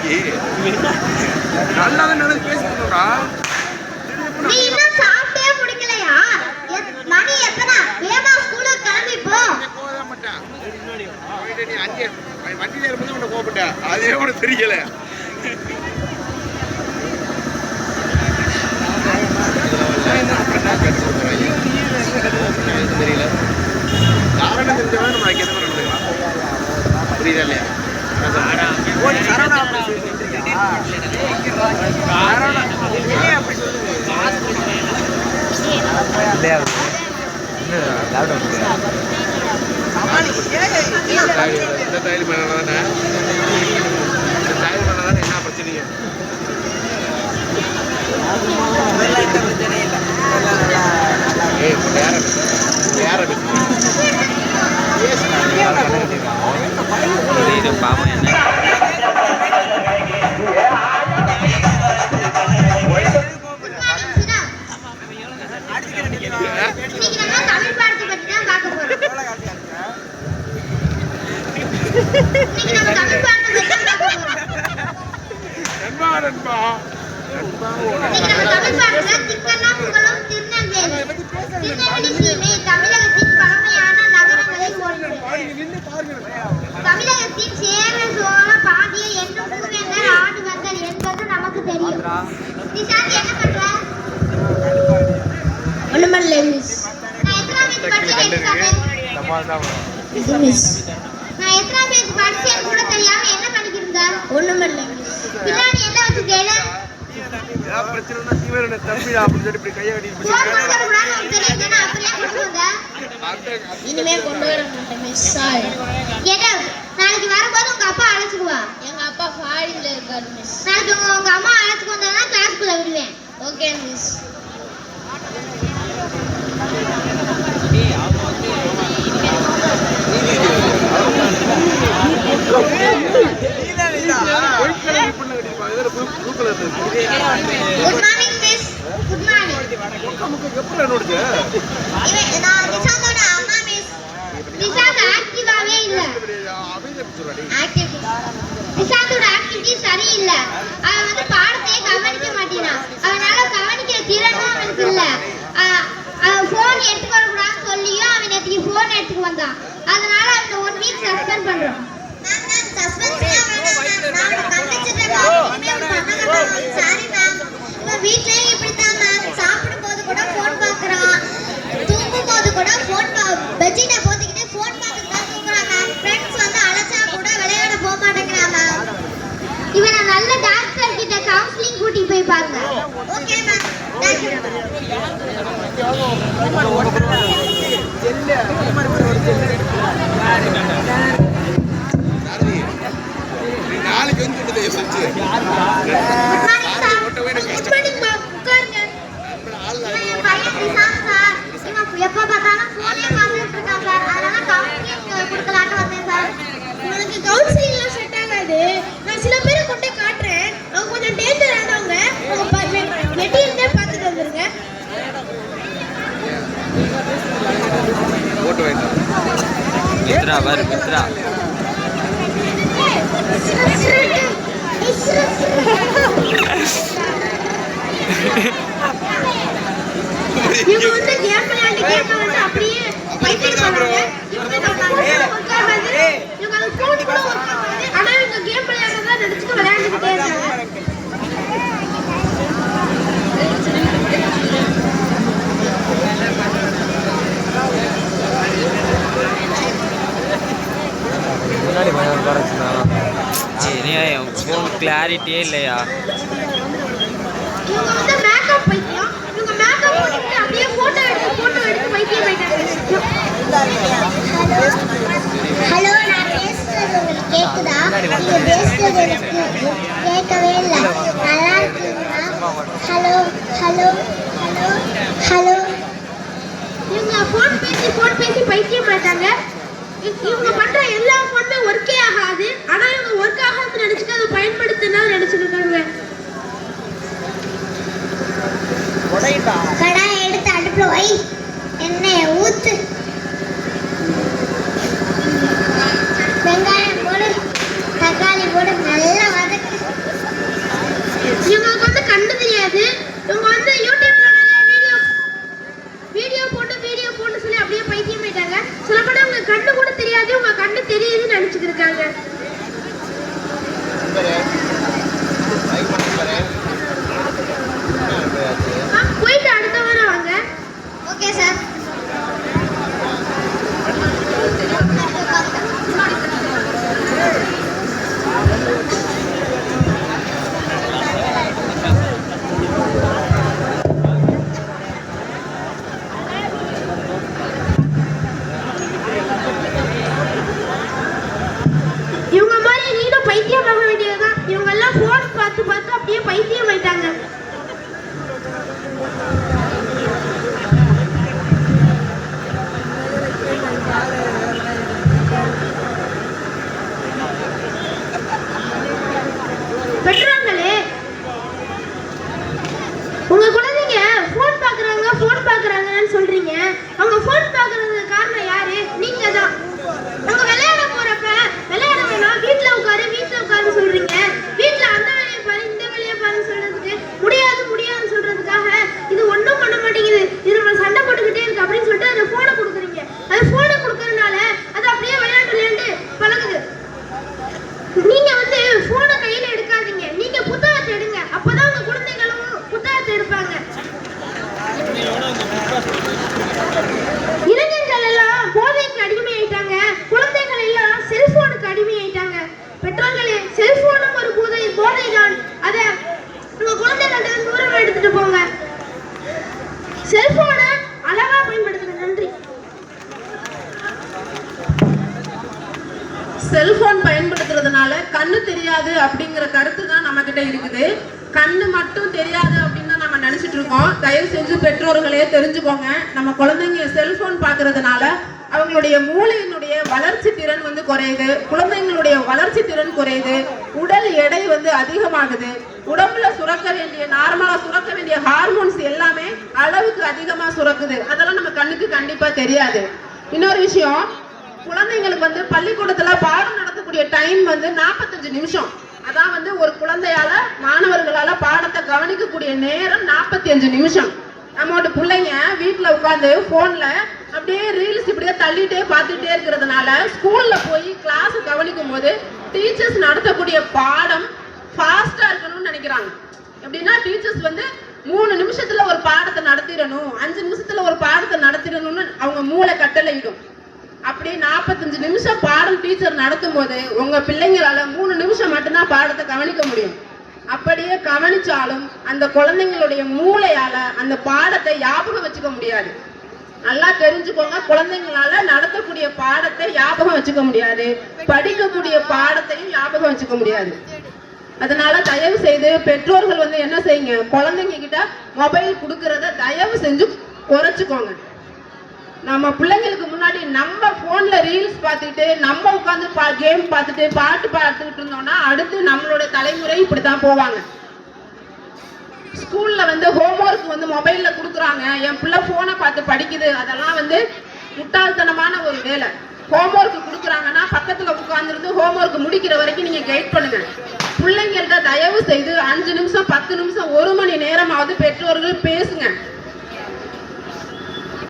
இன்னைக்கு நல்லா தான் நடந்து பேசிட்டுடா. நீ இன்னும் சாப்பிட்டே முடிக்கலையா? மணி எத்தனை? வேமா ஸ்கூலுக்கு கிளம்பி போ. போக மாட்டேன். நீ அங்கே வண்டியில இருக்கும்போது உன்னை கோபப்பட்ட. அதே உனக்கு தெரியல. தெரியல. காரணம் தெரிஞ்சவன் நம்ம கேட்ட மாதிரி நடந்துக்கலாம். புரியுதா இல்லையா? இந்த தையல் மேலதானே என்ன பிரச்சனையும் பாவம் என்ன தமிழகத்தின் சேர சோழ பாண்டிய என்னும் மூவேந்தர் ஆண்டு வந்தார் என்பது நமக்கு தெரியும். நிஷாந்த் என்ன பண்ற? ஒண்ணுமில்லை மிஸ். நான் எத்தனாம் பேஜ் படிச்சேன் கூட தெரியாம என்ன பண்ணிக்கிருந்த? ஒண்ணுமில்லை மிஸ். பின்னாடி என்ன வச்சு கேளு? பிரச்சனைனா தீவிர தம்பி அப்படின்னு சொல்லி இப்படி கையை கட்டிட்டு இனிமே கொண்டு வர மாட்டேன் மிஸ். நாளைக்கு வரும்போது உங்க அப்பா அழைச்சிக்குவா. எங்க அப்பா ஃபாரின்ல இருக்காரு மிஸ். நாளைக்கு உங்க அம்மா அழைச்சிட்டு வந்தாதான் கிளாஸ்க்குள்ள விடுவேன். Okay miss. Good morning miss. Good morning. எப்பல நோடுது? நான் நிஷாந்தோட அம்மா மிஸ். நிஷாந்த் ஆக்டிவாவே இல்ல. நிஷாந்தோட ஆக்டிவிட்டி சரியில்லை. அவன் வந்து பாடத்தையே கவனிக்க மாட்டேனான். அவனால கவனிக்கிற திறனும் அவனுக்கு இல்ல. அவன் போன் எடுத்துக்க வரக்கூடாதுன்னு சொல்லியும் அவன் நேற்று போன் எடுத்துக்கு வந்தான். அதனால அவனை 1 வீக் சஸ்பெண்ட் பண்றோம். வீட்லயும் இப்படித்தான் மேம். சாப்பிடும் போது கூட போன் பாக்குறான், தூங்கும் போது கூட போன் பெட்ஷீட்டை போத்திக்கிட்டு போன் பார்த்துட்டு தான் தூங்குறான் மேம். ஃப்ரெண்ட்ஸ் வந்து அழைச்சா கூட விளையாட போக மாட்டேங்கிறான் மேம். இவனை நல்ல டாக்டர் கிட்ட கவுன்சிலிங் கூட்டி போய் பாருங்க. Okay ma'am. நாளைக்கு வந்து செஞ்சு எப்ப பார்த்தாலும் போனே பார்த்துட்டு இருக்கான் சார். அதனால கவுன்சிலிங் கொடுக்கலான்னு வந்தேன் சார். உங்களுக்கு கவுன்சிலிங்லாம் செட் ஆகாது. நான் சில பேரை கொண்டு காட்டுறேன். அவங்க கொஞ்சம் டேஞ்சர் ஆனவங்க. மெட்டீரியல்லே பார்த்துட்டு வந்துருங்க. போட்டு வைங்க. மித்ரா பாரு மித்ரா. இவங்க வந்து கேம் விளையாண்டு அப்படியே பைத்தியம் பண்றாங்க. இவங்க அது போன் கூட ஒர்க் ஆகாது. ஆனா இவங்க கேம் விளையாடுறதா நினைச்சிட்டு விளையாண்டுட்டே இருக்காங்க. முன்னாடி கொஞ்சம் குறைச்சுனா ஃபோன் கிளாரிட்டியே இல்லையா? இவங்க வந்து மேக்கப் பைத்தியம். இவங்க மேக்கப் போட்டுட்டு அப்படியே போட்டோ எடுத்து பைத்தியம் போயிட்டாங்க. ஹலோ, நான் பேசுறது உங்களுக்கு கேக்குதா? நீங்க பேசுறது எனக்கு கேட்கவே இல்லை. நல்லா இருக்கீங்களா? Hello hello hello hello. இவங்க போன் பேசி பைத்தியம் போயிட்டாங்க. இவங்க பண்ற எல்லா போனுமே ஒர்க்கே ஆகாது. ஆனா இவங்க ஒர்க் ஆகாதுன்னு நினைச்சுட்டு அதை பயன்படுத்தினா நினைச்சுருக்காங்க. கடாயை எடுத்து அடுப்புல வை, எண்ணெயை ஊத்து, வெங்காயம் போடு, தக்காளி போடு, நல்லா வதக்கு. தெரியுதுன்னு நினைச்சிட்டு இருக்காங்க. போயிட்டு அடுத்த வாரம் வாங்க. Okay sir. இவங்க மாதிரி நீனும் பைத்தியமாக வேண்டியதுதான். இவங்க எல்லாம் போன் பார்த்து பார்த்து அப்படியே பைத்தியம் ஆயிட்டாங்க. பெற்றோர்களே, உங்க குழந்தைங்க போன் பாக்குறாங்கன்னு சொல்றீங்க. அவங்க போன் பாக்குறதுக்கு காரணம் யாரு? நீங்க தான். அவங்க விளையாட போறப்ப விளையாட வேணாம், வீட்டுல உட்காரு சொல்றீங்க. வீட்டுல அந்த வேலையை பாரு இந்த வேலையை பாரு சொல்றதுக்கு முடியாதுன்னு சொல்றதுக்காக இது ஒண்ணும் பண்ண மாட்டேங்குது, இது நம்ம சண்டை போட்டுக்கிட்டே இருக்கு அப்படின்னு சொல்லிட்டு அந்த போனை கொடுக்குறீங்க. அது போனை கொடுக்கறதுனால அது அப்படியே விளையாண்டு பழகுது. நீங்க வந்து போனை கையில எடுக்காதீங்க, நீங்க புத்தகத்தை எடுங்க. அப்பதான் உங்க குழந்தைகளும் புத்தகத்தை எடுப்பாங்க. இளைஞர்கள் எல்லாம் போதைக்கு அடிமையாயிட்டாங்க, குழந்தைகள் எல்லாம் செல்போனுக்கு அடிமையாயிட்டாங்க. பெற்றோர்களே, செல்போனும் ஒரு போதைதான். அத உங்க குழந்தைகிட்ட தூரமா எடுத்துட்டு போங்க. செல்போனை அழகா பயன்படுத்துங்க. நன்றி. செல்போன் பயன்படுத்துறதுனால கண்ணு தெரியாது அப்படிங்கிற கருத்து தான் நம்ம கிட்ட இருக்குது. கண்ணு மட்டும் தெரியாது அப்படின்னு தான் நம்ம நினைச்சிட்டு இருக்கோம். தயவு செஞ்சு பெற்றோர்களே தெரிஞ்சுக்கோங்க, நம்ம குழந்தைங்க செல்போன் பார்க்கறதுனால அவங்களுடைய மூளையினுடைய வளர்ச்சி திறன் வந்து குறையுது, குழந்தைங்களுடைய வளர்ச்சி திறன் குறையுது, உடல் எடை வந்து அதிகமாகுது, உடம்புல நார்மலா சுரக்க வேண்டிய ஹார்மோன்ஸ் எல்லாமே அளவுக்கு அதிகமா சுரக்குது. அதெல்லாம் நம்ம கண்ணுக்கு கண்டிப்பா தெரியாது. இன்னொரு விஷயம், குழந்தைங்களுக்கு வந்து பள்ளிக்கூடத்துல பாடம் நடத்தக்கூடிய டைம் வந்து 45 நிமிஷம். அதான் வந்து ஒரு குழந்தையால மாணவர்களால பாடத்தை கவனிக்கக்கூடிய நேரம் 45 நிமிஷம். நம்மளோட பிள்ளைங்க வீட்டுல உட்காந்து போன்ல அப்படியே ரீல்ஸ் இப்படியே தள்ளிட்டே பார்த்துட்டே இருக்கிறதுனால ஸ்கூல்ல போய் கிளாஸ் கவனிக்கும் போது டீச்சர்ஸ் நடத்தக்கூடிய பாடம் ஃபாஸ்டா இருக்கணும்னு நினைக்கிறாங்க. எப்படின்னா டீச்சர்ஸ் வந்து 3 நிமிஷத்துல ஒரு பாடத்தை நடத்திடணும், 5 நிமிஷத்துல ஒரு பாடத்தை நடத்திடணும்னு அவங்க மூளை கட்டளையிடும். அப்படி 45 நிமிஷம் பாடம் டீச்சர் நடத்தும் போது உங்க பிள்ளைங்களால 3 நிமிஷம் மட்டும்தான் பாடத்தை கவனிக்க முடியும். அப்படியே கவனிச்சாலும் அந்த குழந்தைங்களுடைய மூளையால அந்த பாடத்தை ஞாபகம் வச்சுக்க முடியாது. நல்லா தெரிஞ்சுக்கோங்க, குழந்தைங்களால நடத்தக்கூடிய பாடத்தை ஞாபகம் வச்சுக்க முடியாது, படிக்கக்கூடிய பாடத்தையும் ஞாபகம் வச்சுக்க முடியாது. அதனால தயவு செய்து பெற்றோர்கள் வந்து என்ன செய்யுங்க, குழந்தைங்க கிட்ட மொபைல் கொடுக்கறத தயவு செஞ்சு குறைச்சுக்கோங்க. நம்ம பிள்ளைங்களுக்கு முன்னாடி நம்ம போன்ல ரீல்ஸ் பார்த்துட்டு நம்ம உட்காந்து கேம் பார்த்துட்டு பாட்டு பார்த்துக்கிட்டு இருந்தோம்னா அடுத்து நம்மளோட தலைமுறை இப்படித்தான் போவாங்க. ஸ்கூல்ல வந்து ஹோம்ஒர்க் வந்து மொபைல்ல கொடுக்குறாங்க, என் பிள்ளை போனை பார்த்து படிக்குது, அதெல்லாம் வந்து முட்டாள்தனமான ஒரு வேலை. ஹோம்ஒர்க் கொடுக்குறாங்கன்னா பக்கத்துல உட்கார்ந்துருந்து ஹோம்ஒர்க் முடிக்கிற வரைக்கும் நீங்க கைட் பண்ணுங்க. பிள்ளைங்கள்ட்ட தயவு செய்து 5 நிமிஷம் 10 நிமிஷம் 1 மணி நேரமாவது பெற்றோர்கள் பேசுங்க.